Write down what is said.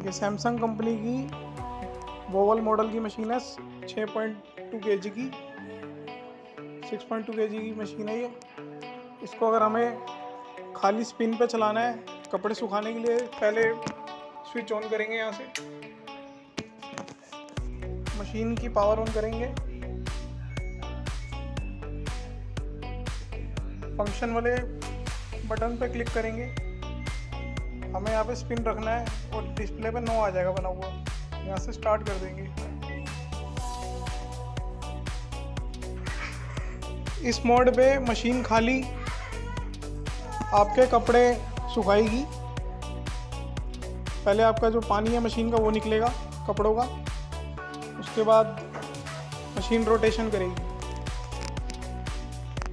ये Samsung company की vowel model की मशीन है, 6.2 kg की 6.2 kg की मशीन है ये। इसको अगर हमें खाली स्पिन पे चलाना है कपड़े सुखाने के लिए, पहले स्विच ऑन करेंगे। यहाँ से मशीन की पावर ऑन करेंगे, फंक्शन वाले बटन पे क्लिक करेंगे। हमें यहाँ पे स्पिन रखना है और डिस्प्ले पे 9 आ जाएगा बना हुआ। यहाँ से स्टार्ट कर देंगे। इस मोड पे मशीन खाली आपके कपड़े सुखाएगी। पहले आपका जो पानी है मशीन का वो निकलेगा कपड़ों का, उसके बाद मशीन रोटेशन करेगी।